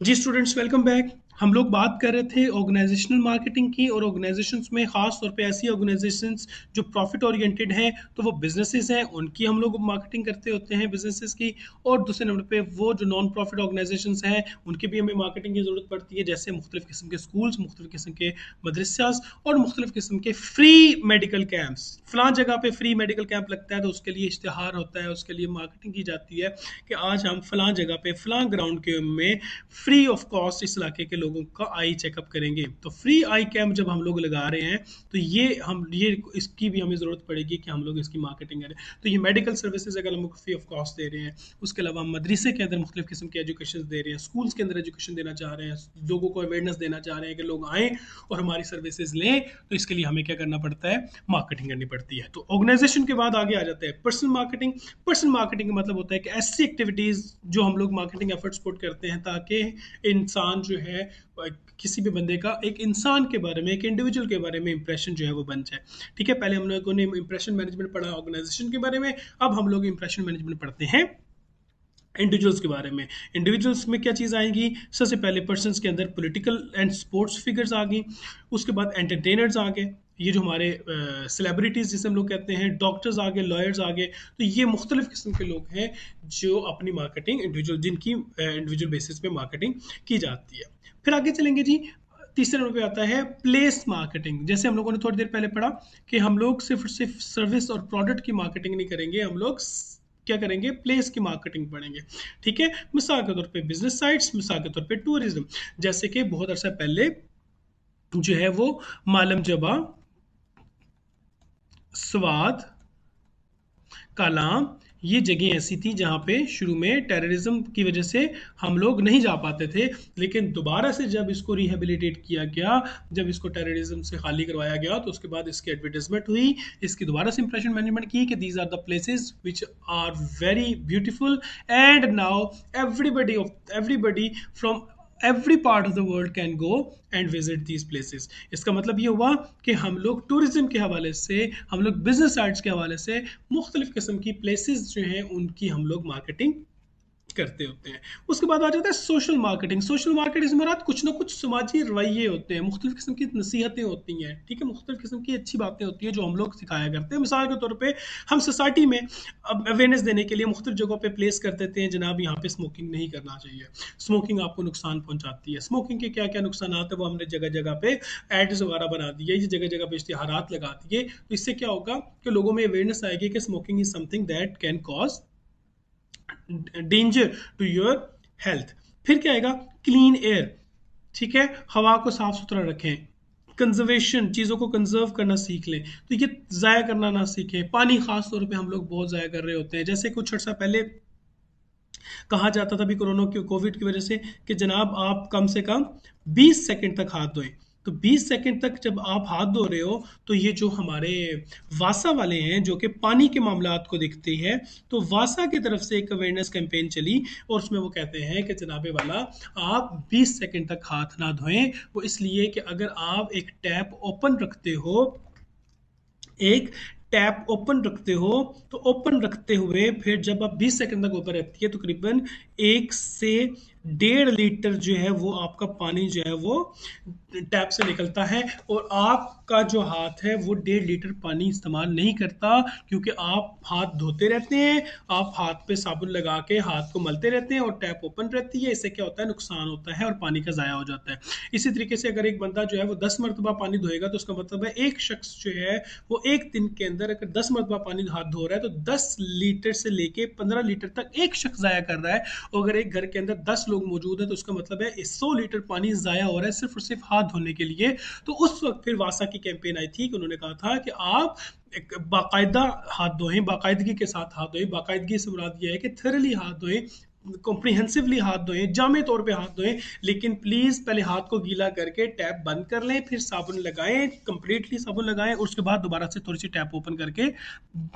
जी students, welcome back. हम लोग बात कर रहे थे ऑर्गेनाइजेशनल मार्केटिंग की, और ऑर्गेनाइजेशंस में ख़ास तौर पे ऐसी ऑर्गेनाइजेशंस जो प्रॉफिट ओरिएंटेड हैं, तो वो बिजनेसेस हैं, उनकी हम लोग मार्केटिंग करते होते हैं बिजनेसेस की। और दूसरे नंबर पे वो जो नॉन प्रॉफिट ऑर्गेनाइजेशंस हैं, उनकी भी हमें मार्केटिंग की ज़रूरत पड़ती है, जैसे मुख्तलिफ़ किस्म के स्कूल्स, मुख्तलिफ़ किस्म के मदरसास और मुख्तलिफ़ किस्म के फ्री मेडिकल कैंप्स। फ़लाँ जगह पे फ्री मेडिकल कैंप लगता है तो उसके लिए इश्तिहार होता है, उसके लिए मार्केटिंग की जाती है कि आज हम फ़लाँ जगह पे फ़लाँ ग्राउंड के में फ्री ऑफ कॉस्ट इस इलाके के लोगों का आई चेकअप करेंगे। तो फ्री आई कैंप जब हम लोग लगा रहे हैं, तो ये इसकी भी हमें ज़रूरत पड़ेगी कि हम लोग इसकी मार्केटिंग करें। तो ये मेडिकल सर्विसेज अगर हम फ्री ऑफ कॉस्ट दे रहे हैं, उसके अलावा हम मदरसे के अंदर मुख्तलिफ किस्म के एजुकेशन दे रहे हैं, स्कूल्स के अंदर एजुकेशन देना चाह रहे हैं, लोगों को अवेयरनेस देना चाह रहे हैं कि लोग आएँ और हमारी सर्विसेज लें, तो इसके लिए हमें क्या करना पड़ता है? मार्केटिंग करनी पड़ती है। तो ऑर्गेनाइजेशन के बाद आगे आ जाता है पर्सनल मार्केटिंग। पर्सनल मार्केटिंग का मतलब होता है कि ऐसी एक्टिविटीज़ जो हम लोग मार्केटिंग एफर्ट्स पुट करते हैं ताकि इंसान जो है, किसी भी बंदे का एक इंसान के बारे में, एक इंडिविजुअल के बारे में इंप्रेशन जो है वो बन जाए। ठीक है, पहले हम लोगों ने इंप्रेशन मैनेजमेंट पढ़ा ऑर्गेनाइजेशन के बारे में, अब हम लोग इंप्रेशन मैनेजमेंट पढ़ते हैं इंडिविजुअल्स के बारे में। इंडिविजुअल्स में क्या चीज़ आएंगी? सबसे पहले पर्सनस के अंदर पॉलिटिकल एंड स्पोर्ट्स फिगर्स आ गई, उसके बाद एंटरटेनर्स आ गए, ये जो हमारे सेलिब्रिटीज़ जिसे हम लोग कहते हैं, डॉक्टर्स आ गए, लॉयर्स आ गए। तो ये मुख्तलिफ किस्म के लोग हैं जो अपनी मार्केटिंग इंडिविजुअल, जिनकी इंडिविजुअल बेसिस पे मार्केटिंग की जाती है। फिर आगे चलेंगे जी। तीसरे नंबर पे आता है प्लेस मार्केटिंग। जैसे हम लोगों ने थोड़ी देर पहले पढ़ा कि हम लोग सिर्फ सिर्फ सर्विस और प्रोडक्ट की मार्केटिंग नहीं करेंगे, हम लोग क्या करेंगे? प्लेस की मार्केटिंग पढ़ेंगे। ठीक है, मिसाल के तौर पे बिजनेस साइट्स, मिसाल के तौर पे टूरिज्म। जैसे कि बहुत अर्सा पहले जो है वो मालम जबा, स्वाद, कालाम, ये जगह ऐसी थी जहाँ पे शुरू में टेररिज्म की वजह से हम लोग नहीं जा पाते थे, लेकिन दोबारा से जब इसको रिहेबिलिटेट किया गया, जब इसको टेररिज्म से खाली करवाया गया, तो उसके बाद इसकी एडवर्टाइजमेंट हुई, इसकी दोबारा से इंप्रेशन मैनेजमेंट की कि these are the places which are very beautiful, and now everybody from every part of the world can go and visit these places. इसका मतलब ये हुआ कि हम लोग टूरिज्म के हवाले से, हम लोग बिजनेस साइट्स के हवाले से मुख्तलिफ किस्म की प्लेसेस जो हैं उनकी हम लोग मार्केटिंग करते होते हैं। उसके बाद आ जाता है सोशल मार्केटिंग। सोशल मार्केटिंग से मुराद कुछ ना कुछ समाजी रवैये होते हैं, मुख्तलिफ किस्म की नसीहतें होती हैं। ठीक है, मुख्तलिफ किस्म की अच्छी बातें होती हैं जो हम लोग सिखाया करते हैं। मिसाल के तौर पे हम सोसाइटी में अब अवेयरनेस देने के लिए मुख्तलिफ जगहों पे प्लेस कर देते हैं, जनाब यहाँ पे स्मोकिंग नहीं करना चाहिए, स्मोकिंग आपको नुकसान पहुंचाती है। स्मोकिंग के क्या क्या नुकसान है वो हमने जगह जगह पे एड्स वगैरह बना दिए, ये जगह जगह पे इश्तिहारात लगा दिए। तो इससे क्या होगा कि लोगों में अवेयरनेस आएगी कि smoking is something that can cause danger to your health. फिर क्या आएगा? Clean air. ठीक है, हवा को साफ सुथरा रखें, कंजर्वेशन, चीज़ों को कंजर्व करना सीख लें। तो ये ज़ाया करना ना सीखें। पानी खास तौर पे हम लोग बहुत ज़ाया कर रहे होते हैं। जैसे कुछ अर्सा पहले कहा जाता था भी कोरोना की, कोविड की वजह से, कि जनाब आप कम से कम 20 सेकंड तक हाथ धोएं। तो 20 सेकंड तक जब आप हाथ धो रहे हो, तो ये जो हमारे वासा वाले हैं जो कि पानी के मामलात को देखते हैं, तो वासा की तरफ से एक अवेयरनेस कैंपेन चली, और उसमें वो कहते हैं कि जनाबे वाला, आप 20 सेकंड तक हाथ ना धोएं। वो इसलिए कि अगर आप एक टैप ओपन रखते हो, एक टैप ओपन रखते हो, तो ओपन रखते हुए फिर जब आप 20 सेकंड तक ओपन रहती है, तो करीबन 1 से 1.5 लीटर जो है वो आपका पानी जो है वो टैप से निकलता है, और आपका जो हाथ है वो 1.5 लीटर पानी इस्तेमाल नहीं करता, क्योंकि आप हाथ धोते रहते हैं, आप हाथ पे साबुन लगा के हाथ को मलते रहते हैं, और टैप ओपन रहती है। इससे क्या होता है? नुकसान होता है और पानी का ज़ाया हो जाता है। इसी तरीके से अगर एक बंदा जो है वो 10 मरतबा पानी धोएगा, तो उसका मतलब है एक शख्स जो है वो एक दिन के अंदर अगर 10 मरतबा पानी हाथ धो रहा है, तो 10 लीटर से लेके 15 लीटर तक एक शख्स ज़ाया कर रहा है। और अगर एक घर के अंदर 10 लोग मौजूद हैं, तो उसका मतलब है 100 लीटर पानी ज़ाया हो रहा है सिर्फ और सिर्फ हाथ धोने के लिए। तो उस वक्त फिर वासा की कैंपेन आई थी कि उन्होंने कहा था कि आप एक बाकायदा हाथ धोएं, बाकायदगी के साथ हाथ धोएं। बाकायदगी से मुराद ये है कि थरली हाथ धोएं, कॉम्प्रिहेंसिवली हाथ धोएं, जामे तौर पे हाथ धोएं, लेकिन प्लीज़ पहले हाथ को गीला करके टैप बंद कर लें, फिर साबुन लगाएं, कंप्लीटली साबुन लगाएं, और उसके बाद दोबारा से थोड़ी सी टैप ओपन करके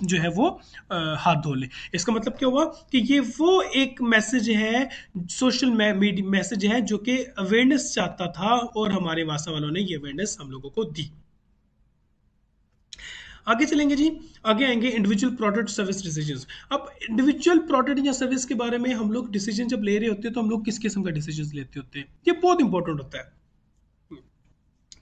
जो है वो हाथ धो लें। इसका मतलब क्या हुआ कि ये वो एक मैसेज है, सोशल मीडिया मैसेज है, जो कि अवेयरनेस चाहता था, और हमारे वासा वालों ने ये अवेयरनेस हम लोगों को दी। आगे चलेंगे जी। आगे आएंगे इंडिविजुअल प्रोडक्ट सर्विस डिसीजंस। अब इंडिविजुअल प्रोडक्ट या सर्विस के बारे में हम लोग डिसीजन जब ले रहे होते हैं तो हम लोग किस किस्म का डिसीजन लेते होते हैं, ये बहुत इंपॉर्टेंट होता है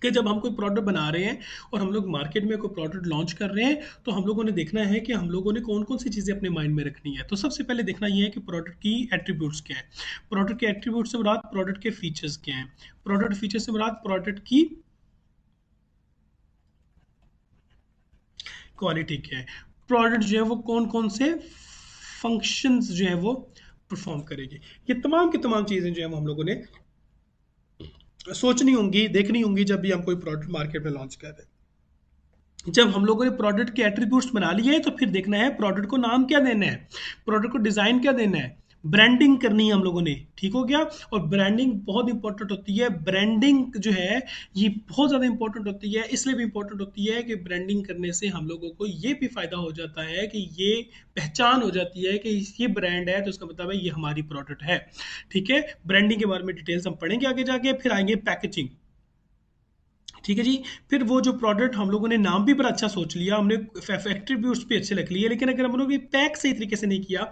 कि जब हम कोई प्रोडक्ट बना रहे हैं और हम लोग मार्केट में कोई प्रोडक्ट लॉन्च कर रहे हैं तो हम लोगों ने देखना है कि हम लोगों ने कौन कौन सी चीज़ें अपने माइंड में रखनी है। तो सबसे पहले देखना ये है कि प्रोडक्ट की एट्रीब्यूट्स क्या है। प्रोडक्ट के एट्रीब्यूट से मुराद प्रोडक्ट के फीचर्स क्या हैं। प्रोडक्ट फीचर से मुराद प्रोडक्ट की क्वालिटी क्या है। प्रोडक्ट जो है वो कौन कौन से फंक्शंस जो है वो परफॉर्म करेगी। ये तमाम की तमाम चीज़ें जो है वो हम लोगों ने सोचनी होंगी, देखनी होंगी जब भी हम कोई प्रोडक्ट मार्केट में लॉन्च कर रहे हैं। जब हम लोगों ने प्रोडक्ट के एट्रीब्यूट्स बना लिए हैं तो फिर देखना है प्रोडक्ट को नाम क्या देना है, प्रोडक्ट को डिज़ाइन क्या देना है, ब्रांडिंग करनी है हम लोगों ने, ठीक हो गया। और ब्रांडिंग बहुत इंपॉर्टेंट होती है। ब्रांडिंग जो है ये बहुत ज़्यादा इंपॉर्टेंट होती है, इसलिए भी इंपॉर्टेंट होती है कि ब्रांडिंग करने से हम लोगों को ये भी फ़ायदा हो जाता है कि ये पहचान हो जाती है कि ये ब्रांड है तो इसका मतलब है ये हमारी प्रोडक्ट है, ठीक है। ब्रांडिंग के बारे में डिटेल्स हम पढ़ेंगे आगे जाके। फिर आएंगे पैकेजिंग, ठीक है जी। फिर वो जो प्रोडक्ट हम लोगों ने नाम भी बड़ा अच्छा सोच लिया, हमने फैक्ट्री भी उस पर अच्छे लिख लिए, लेकिन अगर हम लोग ये पैक सही तरीके से नहीं किया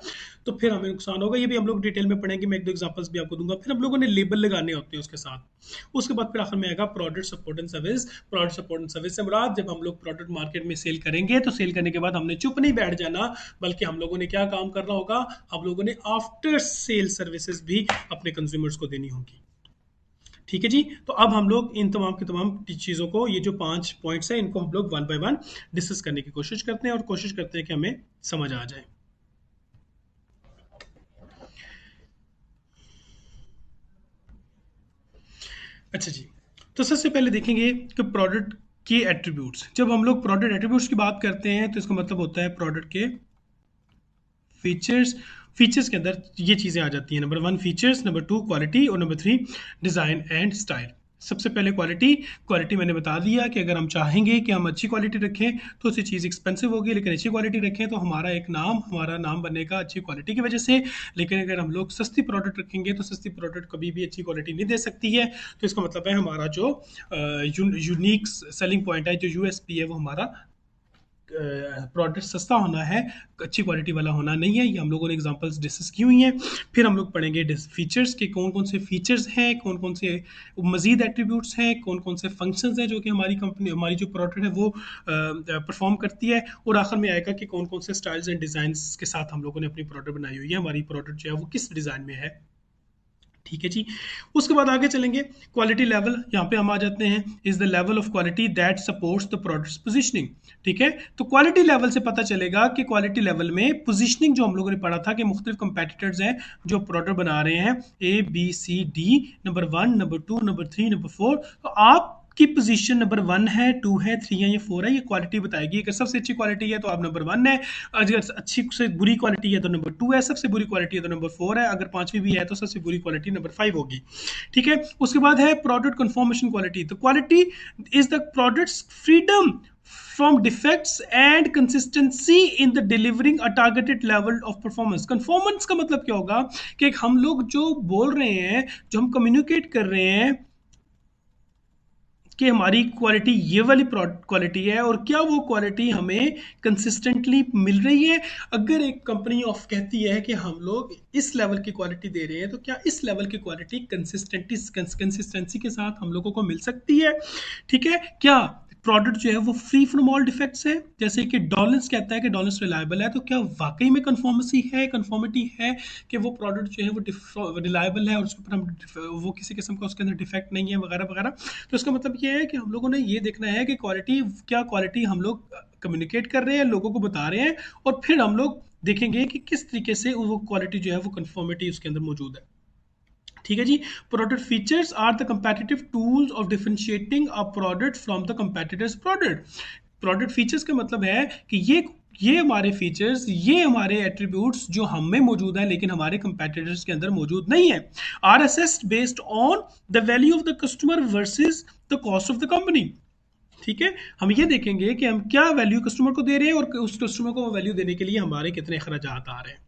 तो फिर हमें नुकसान होगा। ये भी हम लोग डिटेल में पढ़ेंगे, मैं एक दो एग्जांपल्स भी आपको दूंगा। फिर हम लोगों ने लेबल लगाने होते हैं उसके साथ। उसके बाद फिर आखिर में आएगा product support and service. Product support and service से मुराद जब हम लोग प्रोडक्ट मार्केट में सेल करेंगे तो सेल करने के बाद हमने चुप नहीं बैठ जाना, बल्कि हम लोगों ने क्या काम करना होगा, हम लोगों ने आफ्टर सेल सर्विसेज भी अपने कंज्यूमर्स को देनी होगी, ठीक है जी। तो अब हम लोग इन तमाम की तमाम चीज़ों को, ये जो 5 पॉइंट्स हैं, इनको हम लोग वन बाय वन डिस्कस करने की कोशिश करते हैं और कोशिश करते हैं कि हमें समझ आ जाए। अच्छा जी, तो सबसे पहले देखेंगे कि प्रोडक्ट की एट्रीब्यूट्स। जब हम लोग प्रोडक्ट एट्रीब्यूट्स की बात करते हैं तो इसका मतलब होता है प्रोडक्ट के फीचर्स। फीचर्स के अंदर ये चीज़ें आ जाती हैं, नंबर 1 फीचर्स, नंबर 2 क्वालिटी और नंबर 3 डिज़ाइन एंड स्टाइल। सबसे पहले क्वालिटी। क्वालिटी मैंने बता दिया कि अगर हम चाहेंगे कि हम अच्छी क्वालिटी रखें तो उससे चीज़ एक्सपेंसिव होगी, लेकिन अच्छी क्वालिटी रखें तो हमारा नाम बनेगा अच्छी क्वालिटी की वजह से। लेकिन अगर हम लोग सस्ती प्रोडक्ट रखेंगे तो सस्ती प्रोडक्ट कभी भी अच्छी क्वालिटी नहीं दे सकती है। तो इसका मतलब है हमारा जो यूनिक सेलिंग पॉइंट है, जो यूएसपी है, वो हमारा प्रोडक्ट सस्ता होना है, अच्छी क्वालिटी वाला होना नहीं है। ये हम लोगों ने एग्जांपल्स डिस्कस की हुई हैं। फिर हम लोग पढ़ेंगे फीचर्स के कौन कौन से फीचर्स हैं, कौन कौन से मजीद एट्रीब्यूट्स हैं, कौन कौन से फंक्शंस हैं जो कि हमारी कंपनी, हमारी जो प्रोडक्ट है वो परफॉर्म करती है। और आखिर में आएगा कि कौन कौन से स्टाइल्स एंड डिज़ाइंस के साथ हम लोगों ने अपनी प्रोडक्ट बनाई हुई है, हमारी प्रोडक्ट जो है वो किस डिज़ाइन में है, ठीक है जी। उसके बाद आगे चलेंगे क्वालिटी लेवल। यहाँ पे हम आ जाते हैं, is the level of quality that supports the products positioning, ठीक है। तो क्वालिटी लेवल से पता चलेगा कि क्वालिटी लेवल में पोजीशनिंग, जो हम लोगों ने पढ़ा था कि मुख्तलिफ कंपेटिटर्स हैं जो प्रोडक्ट बना रहे हैं, A B C D, number 1, number 2, number 3, number 4। तो आप की पोजीशन नंबर 1 है, 2 है, 3 है, ये 4 है। ये क्वालिटी बताएगी। अगर सबसे अच्छी क्वालिटी है तो आप नंबर 1 है, अगर अच्छी से बुरी क्वालिटी है तो नंबर 2 है, सबसे बुरी क्वालिटी है तो नंबर 4 है, अगर पांचवी भी है तो सबसे बुरी क्वालिटी नंबर 5 होगी, ठीक है। उसके बाद है प्रोडक्ट कन्फॉर्मेशन क्वालिटी। तो quality is the products freedom from defects and consistency in the delivering a targeted level of performance। Conformance का मतलब क्या होगा कि हम लोग जो बोल रहे हैं, जो हम कम्युनिकेट कर रहे हैं कि हमारी क्वालिटी ये वाली क्वालिटी है, और क्या वो क्वालिटी हमें कंसिस्टेंटली मिल रही है। अगर एक कंपनी ऑफ कहती है कि हम लोग इस लेवल की क्वालिटी दे रहे हैं, तो क्या इस लेवल की क्वालिटी कंसिस्टेंसी के साथ हम लोगों को मिल सकती है, ठीक है। क्या प्रोडक्ट जो है वो फ्री फ्रॉम ऑल डिफेक्ट्स है, जैसे कि डॉलेंस कहता है कि डॉलेंस रिलायबल है। तो क्या वाकई में कंफॉर्मिटी है कि वो प्रोडक्ट जो है वो रिलायबल है और उसके ऊपर हम वो किसी किस्म का उसके अंदर डिफेक्ट नहीं है वगैरह वगैरह। तो इसका मतलब ये है कि हम लोगों ने ये देखना है कि क्वालिटी हम लोग कम्युनिकेट कर रहे हैं, लोगों को बता रहे हैं, और फिर हम लोग देखेंगे कि किस तरीके से वो क्वालिटी जो है वो कंफॉर्मिटी उसके अंदर मौजूद है, ठीक है जी। Product features are the competitive tools of differentiating a product from the competitors product. Product features का मतलब है कि ये हमारे फीचर्स, ये हमारे एट्रीब्यूट्स जो हम में मौजूद हैं लेकिन हमारे कंपेटिटर्स के अंदर मौजूद नहीं है, are assessed based on the value of the customer versus the cost of the company, ठीक है। हम ये देखेंगे कि हम क्या वैल्यू कस्टमर को दे रहे हैं और उस कस्टमर को वैल्यू देने के लिए हमारे कितने खर्चात आ रहे हैं।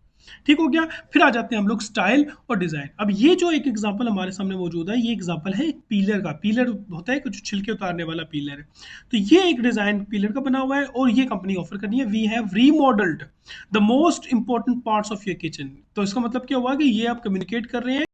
ठीक हो गया। फिर आ जाते हैं हम लोग स्टाइल और डिजाइन। अब ये जो एक एग्जांपल हमारे सामने मौजूद है, ये एग्जांपल है एक पीलर का। पीलर होता है कुछ छिलके उतारने वाला पीलर है। तो ये एक डिजाइन पीलर का बना हुआ है और ये कंपनी ऑफर कर रही है, we have remodelled the most important parts of your kitchen. तो इसका मतलब क्या हुआ कि ये आप कम्युनिकेट कर रहे हैं